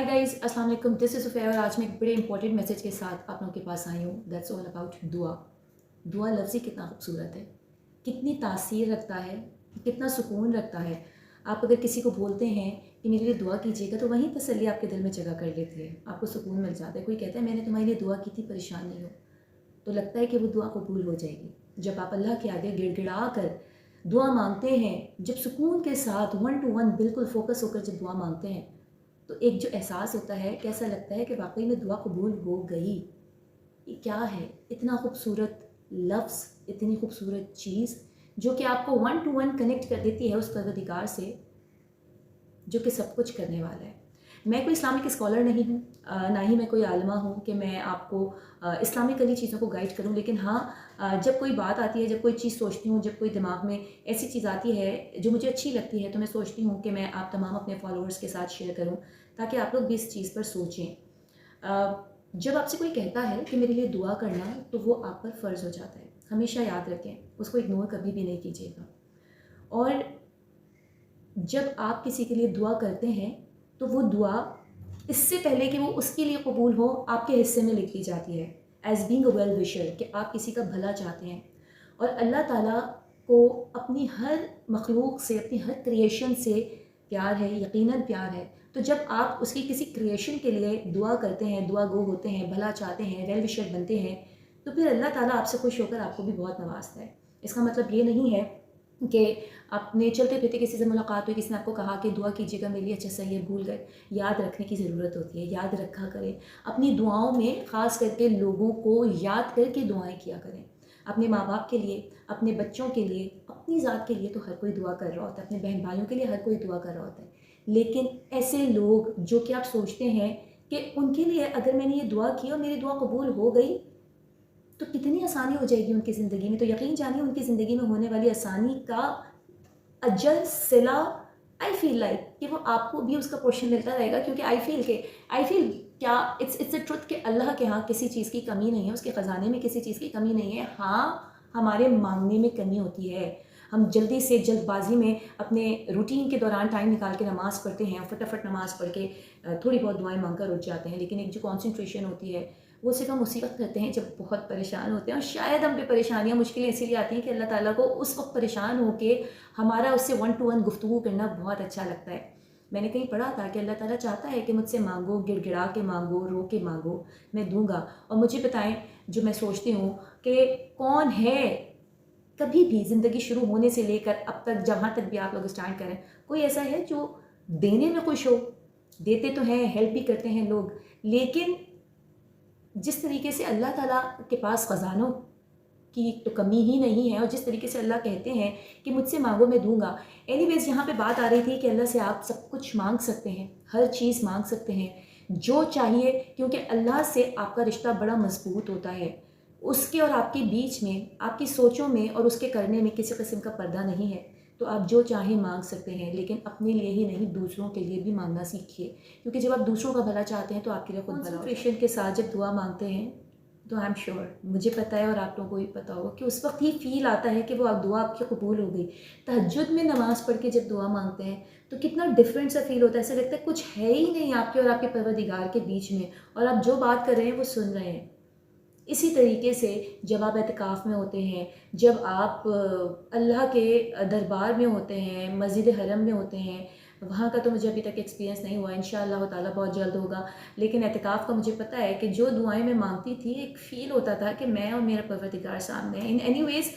Hi guys, अस्सलाम वालेकुम। This is सुफैया और आज मैं एक बड़े इंपॉर्टेंट मैसेज के साथ आप लोगों के पास आई हूँ। दैट्स ऑल अबाउट दुआ। दुआ लफ्ज़ ही कितना खूबसूरत है, कितनी तासीर रखता है, कितना सुकून रखता है। आप अगर किसी को बोलते हैं कि मेरे लिए दुआ कीजिएगा तो वहीं तसल्ली आपके दिल में जगह कर लेती है, आपको सुकून मिल जाता है। कोई कहता है मैंने तुम्हारे लिए दुआ की थी, परेशान नहीं हो, तो लगता है कि वो दुआ कबूल हो जाएगी। जब आप अल्लाह के आगे गिड़गिड़ा कर दुआ मांगते हैं, जब सुकून के साथ 1 to 1 बिल्कुल फोकस होकर जब दुआ मांगते हैं, तो एक जो एहसास होता है, कैसा लगता है कि वाकई में दुआ कबूल हो गई। ये क्या है, इतना खूबसूरत लफ्ज़, इतनी खूबसूरत चीज़ जो कि आपको 1 to 1 कनेक्ट कर देती है उस परवरदिगार से जो कि सब कुछ करने वाला है। मैं कोई इस्लामिक स्कॉलर नहीं हूँ, ना ही मैं कोई आलिमा हूँ कि मैं आपको इस्लामिकली चीज़ों को गाइड करूँ, लेकिन हाँ, जब कोई बात आती है, जब कोई चीज़ सोचती हूँ, जब कोई दिमाग में ऐसी चीज़ आती है जो मुझे अच्छी लगती है, तो मैं सोचती हूँ कि मैं आप तमाम अपने फॉलोअर्स के साथ शेयर करूँ ताकि आप लोग भी इस चीज़ पर सोचें। जब आपसे कोई कहता है कि मेरे लिए दुआ करना, तो वो आप पर फ़र्ज़ हो जाता है। हमेशा याद रखें, उसको इग्नोर कभी भी नहीं कीजिएगा। और जब आप किसी के लिए दुआ करते हैं तो वो दुआ इससे पहले कि वो उसके लिए कबूल हो, आपके हिस्से में लिख ली जाती है as being a well wisher, कि आप किसी का भला चाहते हैं। और अल्लाह ताला को अपनी हर मखलूक से, अपनी हर क्रिएशन से प्यार है, यकीनन प्यार है। तो जब आप उसकी किसी क्रिएशन के लिए दुआ करते हैं, दुआ गो होते हैं, भला चाहते हैं, वेल विशर बनते हैं, तो फिर अल्लाह ताला आपसे खुश होकर आपको भी बहुत नवाजता है। इसका मतलब ये नहीं है कि आपने चलते फिरते किसी से मुलाकात हुई, किसी ने आपको कहा कि दुआ कीजिएगा मेरे लिए, अच्छा सही है, भूल गए। याद रखने की ज़रूरत होती है, याद रखा करें। अपनी दुआओं में ख़ास करके लोगों को याद करके दुआएं किया करें। अपने माँ बाप के लिए, अपने बच्चों के लिए, अपनी ज़ात के लिए तो हर कोई दुआ कर रहा होता है, अपने बहन भाइयों के लिए हर कोई दुआ कर रहा होता है। लेकिन ऐसे लोग जो कि आप सोचते हैं कि उनके लिए अगर मैंने ये दुआ की और मेरी दुआ कबूल हो गई तो कितनी आसानी हो जाएगी उनकी ज़िंदगी में, तो यकीन जानिए उनकी ज़िंदगी में होने वाली आसानी का अजर सिला, आई फील लाइक कि वो आपको भी उसका पोर्शन मिलता रहेगा। क्योंकि आई फील क्या इट्स अ ट्रुथ कि अल्लाह के यहाँ किसी चीज़ की कमी नहीं है, उसके ख़जाने में किसी चीज़ की कमी नहीं है। हाँ, हमारे मांगने में कमी होती है। हम जल्दी से जल्दबाजी में अपने रूटीन के दौरान टाइम निकाल के नमाज़ पढ़ते हैं, फटाफट नमाज़ पढ़ के थोड़ी बहुत दुआएं मांगकर उठ जाते हैं। लेकिन एक जो कॉन्सेंट्रेशन होती है वो सिर्फ हम उसी वक्त करते हैं जब बहुत परेशान होते हैं। और शायद हम पे परेशानियाँ, मुश्किलें इसीलिए आती हैं कि अल्लाह ताला को उस वक्त परेशान होके हमारा उससे 1 to 1 गुफ्तगू करना बहुत अच्छा लगता है। मैंने कहीं पढ़ा था कि अल्लाह ताला चाहता है कि मुझसे मांगो, गिड़गिड़ा के मांगो, रो के मांगो, मैं दूंगा। और मुझे बताएं, जो मैं सोचती हूँ कि कौन है कभी भी ज़िंदगी शुरू होने से लेकर अब तक, जहाँ तक भी आप लोग स्टार्ट करें, कोई ऐसा है जो देने में खुश हो? देते तो हैं, हेल्प भी करते हैं लोग, लेकिन जिस तरीके से अल्लाह ताला के पास ख़जानों की तो कमी ही नहीं है, और जिस तरीके से अल्लाह कहते हैं कि मुझसे मांगो मैं दूंगा। एनीवेज, यहाँ पे बात आ रही थी कि अल्लाह से आप सब कुछ मांग सकते हैं, हर चीज़ मांग सकते हैं जो चाहिए, क्योंकि अल्लाह से आपका रिश्ता बड़ा मजबूत होता है। उसके और आपके बीच में, आपकी सोचों में और उसके करने में किसी किस्म का पर्दा नहीं है। तो आप जो चाहें मांग सकते हैं, लेकिन अपने लिए ही नहीं, दूसरों के लिए भी मांगना सीखिए। क्योंकि जब आप दूसरों का भला चाहते हैं तो आपके लिए खुद भला होता है। कॉन्सेंट्रेशन के साथ जब दुआ मांगते हैं तो आई एम श्योर, मुझे पता है और आप लोगों को भी पता होगा कि उस वक्त ही फील आता है कि वो आप दुआ आपकी कबूल हो गई। तहज्जुद में नमाज़ पढ़ के जब दुआ मांगते हैं तो कितना डिफरेंट सा फील होता है। ऐसा लगता है कुछ है ही नहीं आपके और आपके परवरदिगार के बीच में, और आप जो बात कर रहे हैं वो सुन रहे हैं। इसी तरीके से जब आप एतकाफ़ में होते हैं, जब आप अल्लाह के दरबार में होते हैं, मस्जिद हरम में होते हैं, वहाँ का तो मुझे अभी तक एक्सपीरियंस नहीं हुआ, इंशाअल्लाह ताला बहुत जल्द होगा। लेकिन एतकाफ़ का मुझे पता है कि जो दुआएं मैं मांगती थी, एक फ़ील होता था कि मैं और मेरा परवरदिगार सामने हैं। इन एनीवेज़,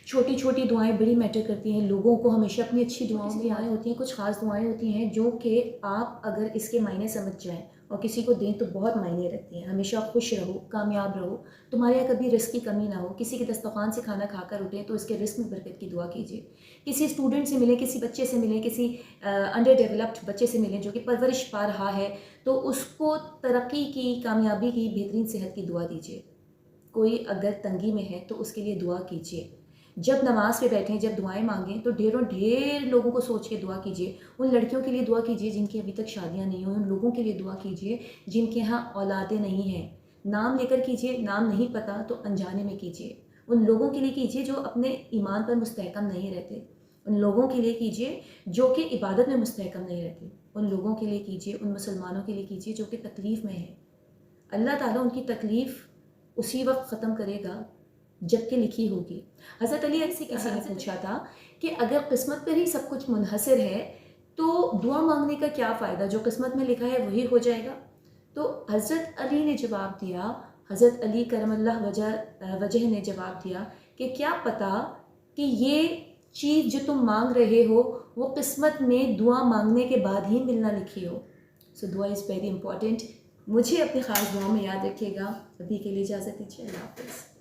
छोटी छोटी दुआएं बड़ी मैटर करती हैं। लोगों को हमेशा अपनी अच्छी दुआओं में दुआएं होती हैं, कुछ ख़ास दुआएं होती हैं जो कि आप अगर इसके मायने समझ जाएं और किसी को दें तो बहुत मायने रखती हैं। हमेशा खुश रहो, कामयाब रहो, तुम्हारे यहाँ कभी रिस्क की कमी ना हो। किसी के दस्तरखान से खाना खाकर उठें तो इसके रिस्क में बरकत की दुआ कीजिए। किसी स्टूडेंट से मिलें, किसी बच्चे से मिलें, किसी अंडर डेवलप्ड बच्चे से मिलें जो कि परवरिश पा रहा है, तो उसको तरक्की की, कामयाबी की, बेहतरीन सेहत की दुआ दीजिए। कोई अगर तंगी में है तो उसके लिए दुआ कीजिए। जब नमाज पे बैठें, जब दुआएं मांगें तो ढेर लोगों को सोच के दुआ कीजिए। उन लड़कियों के लिए दुआ कीजिए जिनकी अभी तक शादियां नहीं हुई, उन लोगों के लिए दुआ कीजिए जिनके यहाँ औलादें नहीं हैं। नाम लेकर कीजिए, नाम नहीं पता तो अनजाने में कीजिए। उन लोगों के लिए कीजिए जो अपने ईमान पर मुस्तहकम नहीं रहते। उन लोगों के लिए कीजिए जो कि इबादत में मुस्तहकम नहीं रहते। ان لوگوں کے لیے کیجیے، ان مسلمانوں کے لیے کیجیے جو کہ تکلیف میں ہیں. اللہ تعالیٰ ان کی تکلیف اسی وقت ختم کرے گا جب کہ لکھی ہوگی. حضرت علی سے کسی نے پوچھا تھا کہ اگر قسمت پر ہی سب کچھ منحصر ہے تو دعا مانگنے کا کیا فائدہ، جو قسمت میں لکھا ہے وہی ہو جائے گا. تو حضرت علی نے جواب دیا، حضرت علی کرم اللہ وجہ نے جواب دیا کہ کیا پتہ کہ یہ چیز جو تم مانگ رہے ہو وہ قسمت میں دعا مانگنے کے بعد ہی ملنا لکھی ہو. سو دعا از ویری امپورٹنٹ. مجھے اپنی خاص دعا میں یاد رکھیے گا. ابھی کے لیے اجازت دیجیے. اللہ حافظ.